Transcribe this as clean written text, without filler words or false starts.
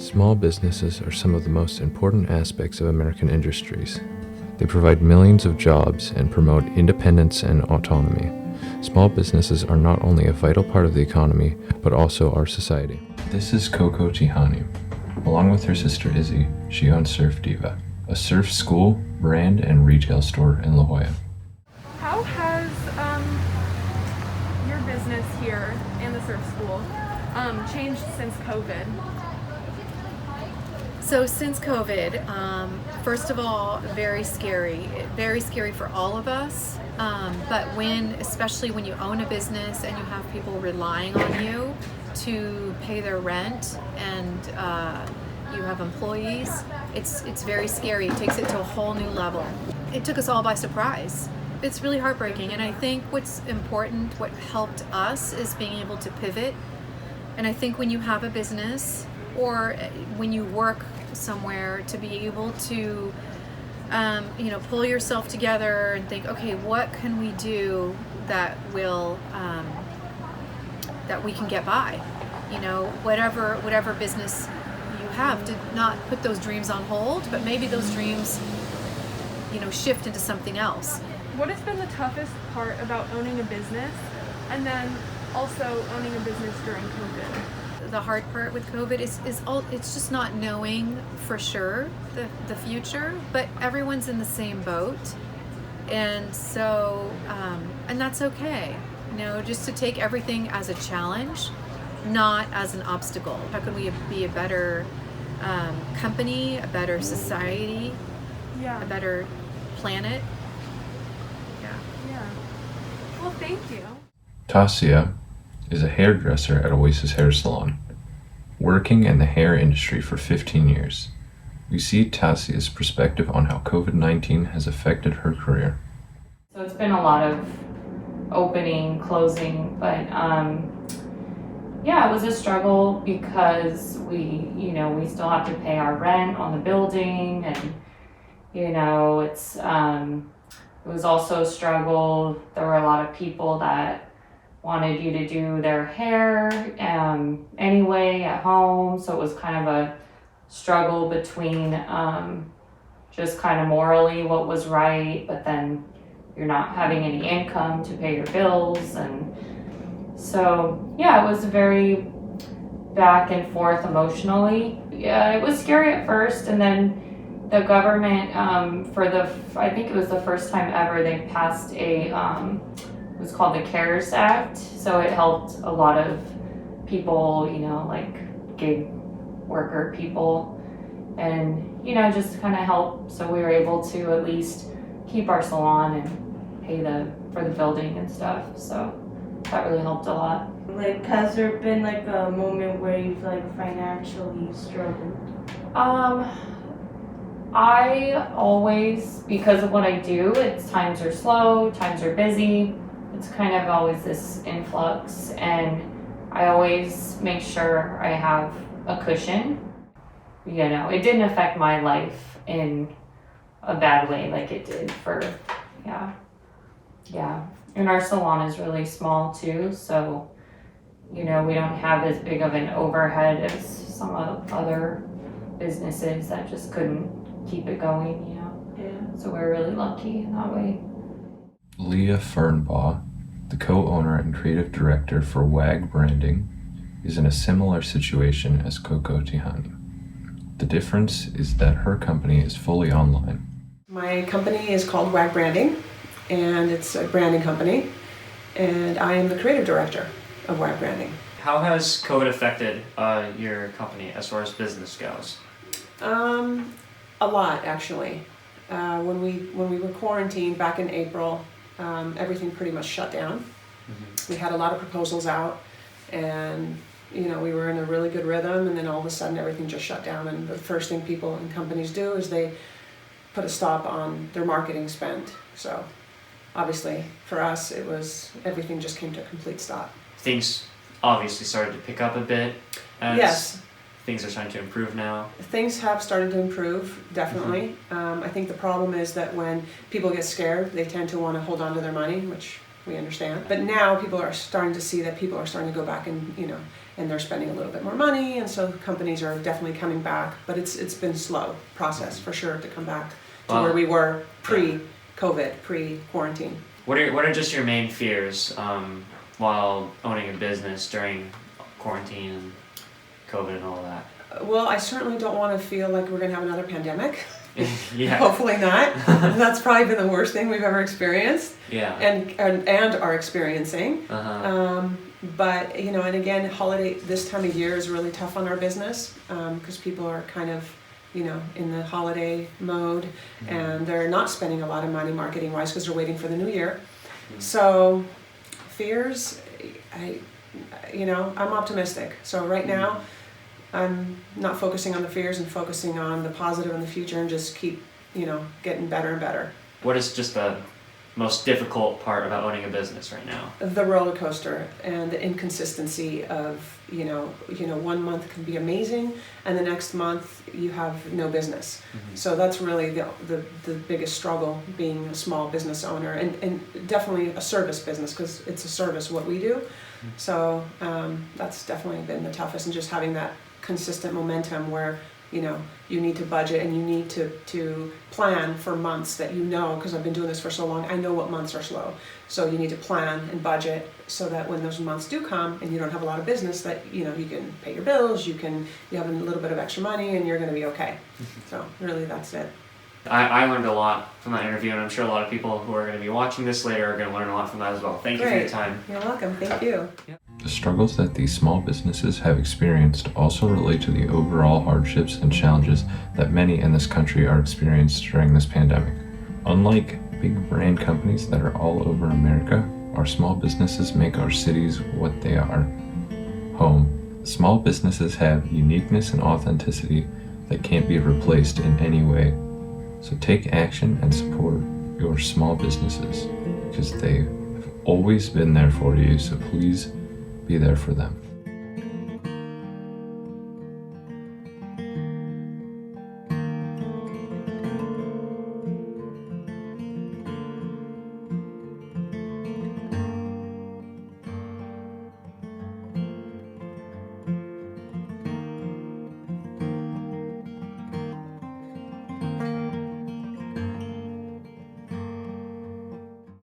Small businesses are some of the most important aspects of American industries. They provide millions of jobs and promote independence and autonomy. Small businesses are not only a vital part of the economy, but also our society. This is Coco Tihanyi. Along with her sister Izzy, she owns Surf Diva, a surf school, brand, and retail store in La Jolla. How has your business here and the surf school changed since COVID? So since COVID, first of all, very scary for all of us. But especially when you own a business and you have people relying on you to pay their rent and you have employees, it's very scary. It takes it to a whole new level. It took us all by surprise. It's really heartbreaking. And I think what's important, what helped us, is being able to pivot. And I think when you have a business or when you work somewhere, to be able to pull yourself together and think, okay, what can we do that will that we can get by? Whatever business you have, to not put those dreams on hold, but maybe those dreams shift into something else. What has been the toughest part about owning a business and then also owning a business during COVID? The hard part with COVID it's just not knowing for sure the future, but everyone's in the same boat. And so, and that's okay, just to take everything as a challenge, not as an obstacle. How can we be a better company, a better society, a better planet? Yeah. Well, thank you. Tasia is a hairdresser at Oasis Hair Salon, working in the hair industry for 15 years. We see Tasia's perspective on how COVID-19 has affected her career. So it's been a lot of opening, closing, but it was a struggle because we still have to pay our rent on the building, and it was also a struggle. There were a lot of people that wanted you to do their hair anyway at home, so it was kind of a struggle between just kind of morally what was right, but then you're not having any income to pay your bills. And so it was very back and forth emotionally. It was scary at first, and then the government I think it was the first time ever they passed it was called the CARES Act. So it helped a lot of people, like gig worker people, and just kind of help. So we were able to at least keep our salon and pay for the building and stuff. So that really helped a lot. Like, has there been like a moment where you've financially struggled? I always, because of what I do, times are slow, times are busy. It's kind of always this influx, and I always make sure I have a cushion. It didn't affect my life in a bad way like it did And our salon is really small too, so we don't have as big of an overhead as some other businesses that just couldn't keep it going. So we're really lucky in that way. Lia Fernbaugh, the co-owner and creative director for WAG Branding, is in a similar situation as Coco Tihanyi. The difference is that her company is fully online. My company is called WAG Branding, and it's a branding company, and I am the creative director of WAG Branding. How has COVID affected your company as far as business goes? A lot, actually. When we were quarantined back in April, everything pretty much shut down. Mm-hmm. We had a lot of proposals out, and we were in a really good rhythm, and then all of a sudden everything just shut down. And the first thing people and companies do is they put a stop on their marketing spend. So obviously for us, everything just came to a complete stop. Things obviously started to pick up a bit. Yes. Things are starting to improve now. Things have started to improve, definitely. Mm-hmm. I think the problem is that when people get scared, they tend to want to hold on to their money, which We understand. But now people are starting to see that people are starting to go back and, and they're spending a little bit more money, and so companies are definitely coming back. But it's been slow process for sure to come back to where we were pre-COVID, pre-quarantine. What are just your main fears while owning a business during quarantine and COVID and all that? Well, I certainly don't want to feel like we're going to have another pandemic. Yeah. Hopefully not. That's probably been the worst thing we've ever experienced. Yeah. And are experiencing. Uh-huh. But and again, holiday this time of year is really tough on our business because people are kind of in the holiday mode, and they're not spending a lot of money marketing wise because they're waiting for the new year. So fears, I'm optimistic. So right now, I'm not focusing on the fears and focusing on the positive in the future, and just keep, getting better and better. What is just the most difficult part about owning a business right now? The roller coaster and the inconsistency of, 1 month can be amazing and the next month you have no business. So that's really the biggest struggle being a small business owner, and definitely a service business, because it's a service what we do. So that's definitely been the toughest, and just having that consistent momentum where you need to budget and you need to plan for months that because I've been doing this for so long, I know what months are slow. So you need to plan and budget so that when those months do come and you don't have a lot of business, that you can pay your bills, you have a little bit of extra money, and you're going to be okay. So really that's it. I learned a lot from that interview, and I'm sure a lot of people who are going to be watching this later are going to learn a lot from that as well. Thank you for your time. You're welcome. Thank you. The struggles that these small businesses have experienced also relate to the overall hardships and challenges that many in this country are experiencing during this pandemic. Unlike big brand companies that are all over America, our small businesses make our cities what they are: home. Small businesses have uniqueness and authenticity that can't be replaced in any way. So take action and support your small businesses, because they have always been there for you, so please be there for them.